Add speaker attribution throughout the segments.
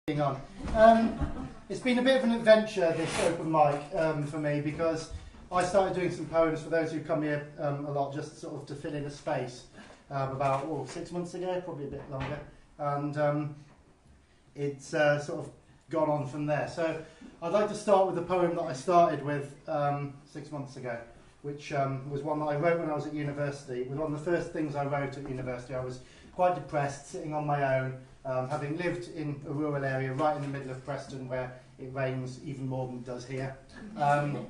Speaker 1: On. It's been a bit of an adventure, this open mic, for me, because I started doing some poems for those who come here a lot, just sort of to fill in a space, about 6 months ago, probably a bit longer, and it's sort of gone on from there. So I'd like to start with the poem that I started with 6 months ago, which was one that I wrote when I was at university. It was one of the first things I wrote at university. I was quite depressed, sitting on my own, having lived in a rural area right in the middle of Preston where it rains even more than it does here. And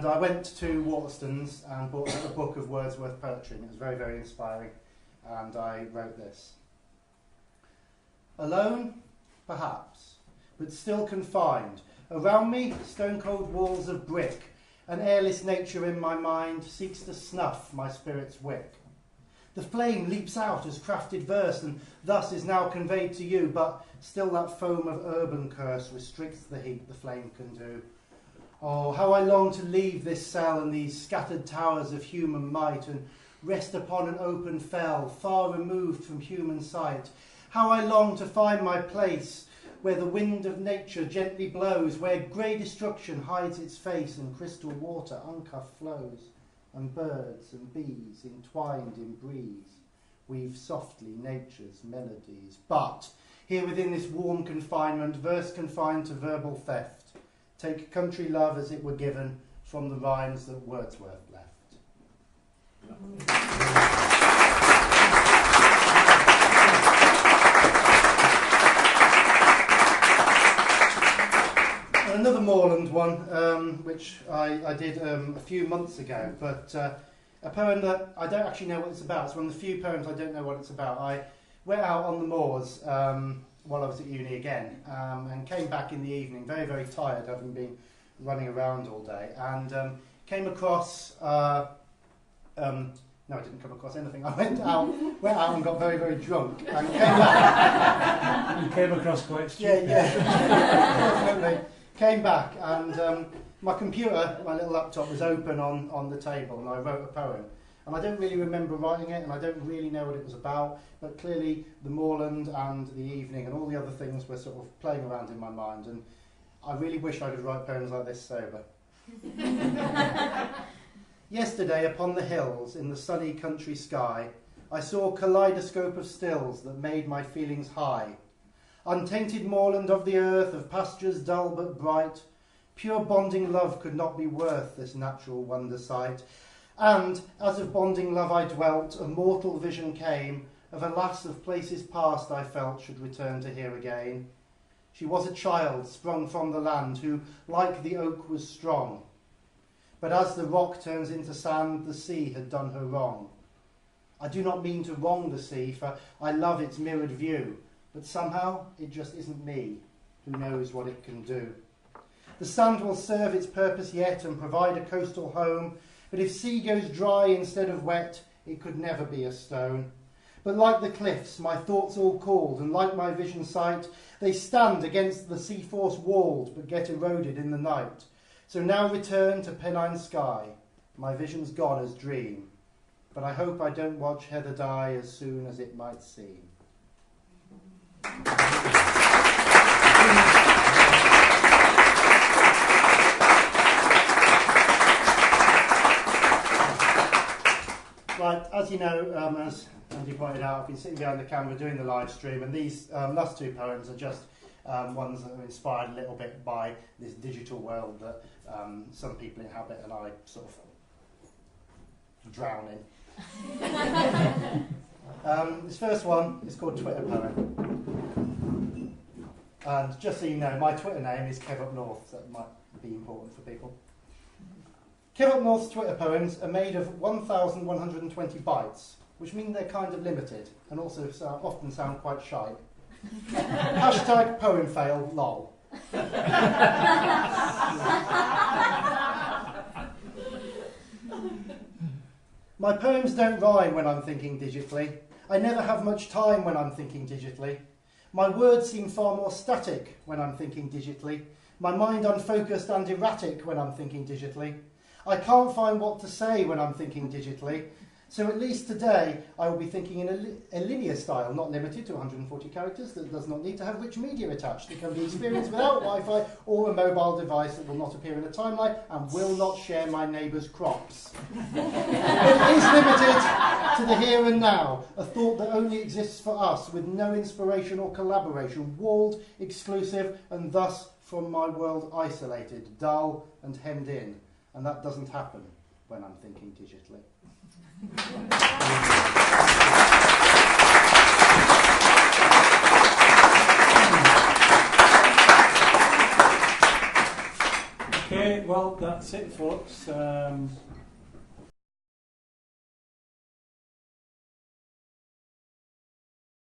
Speaker 1: I went to Waterstones and bought a book of Wordsworth poetry, and it was very, very inspiring. And I wrote this. Alone, perhaps, but still confined. Around me, stone-cold walls of brick. An airless nature in my mind seeks to snuff my spirit's wick. The flame leaps out as crafted verse, and thus is now conveyed to you, but still that foam of urban curse restricts the heat the flame can do. Oh, how I long to leave this cell and these scattered towers of human might, and rest upon an open fell, far removed from human sight. How I long to find my place, where the wind of nature gently blows, where grey destruction hides its face, and crystal water uncuffed flows. And birds and bees entwined in breeze weave softly nature's melodies. But here within this warm confinement, verse confined to verbal theft, take country love as it were given from the rhymes that Wordsworth left. Another moorland one, which I did a few months ago, but a poem that I don't actually know what it's about. It's one of the few poems I don't know what it's about. I went out on the moors while I was at uni again, and came back in the evening very, very tired, having been running around all day, and came across... no, I didn't come across anything. I went out and got very, very drunk, and came back.
Speaker 2: You came across quite stupid.
Speaker 1: Yeah, definitely. Came back, and my computer, my little laptop, was open on the table, and I wrote a poem. And I don't really remember writing it, and I don't really know what it was about, but clearly the moorland and the evening and all the other things were sort of playing around in my mind, and I really wish I could write poems like this sober. Yesterday upon the hills in the sunny country sky, I saw a kaleidoscope of stills that made my feelings high. Untainted moorland of the earth, of pastures dull but bright, pure bonding love could not be worth this natural wonder sight. And, as of bonding love I dwelt, a mortal vision came, of a lass of places past I felt should return to here again. She was a child sprung from the land, who, like the oak, was strong. But as the rock turns into sand, the sea had done her wrong. I do not mean to wrong the sea, for I love its mirrored view, but somehow it just isn't me who knows what it can do. The sand will serve its purpose yet and provide a coastal home, but if sea goes dry instead of wet, it could never be a stone. But like the cliffs, my thoughts all cooled, and like my vision sight, they stand against the sea force walled, but get eroded in the night. So now return to Pennine sky, my vision's gone as dream, but I hope I don't watch heather die as soon as it might seem. Right, as you know, as Andy pointed out, I've been sitting behind the camera doing the live stream, and these last two poems are just ones that are inspired a little bit by this digital world that some people inhabit and I sort of drown in. This first one is called Twitter Poem. And just so you know, my Twitter name is Kev Up North, so that might be important for people. Kev Up North's Twitter poems are made of 1,120 bytes, which mean they're kind of limited and also often sound quite shy. Hashtag poem fail, lol. My poems don't rhyme when I'm thinking digitally. I never have much time when I'm thinking digitally. My words seem far more static when I'm thinking digitally. My mind unfocused and erratic when I'm thinking digitally. I can't find what to say when I'm thinking digitally. So at least today I will be thinking in a linear style, not limited to 140 characters, that does not need to have rich media attached. It can be experienced without Wi-Fi or a mobile device that will not appear in a timeline and will not share my neighbour's crops. It is limited to the here and now, a thought that only exists for us, with no inspiration or collaboration, walled, exclusive, and thus from my world isolated, dull and hemmed in. And that doesn't happen when I'm thinking digitally.
Speaker 2: Okay, well, that's it, folks.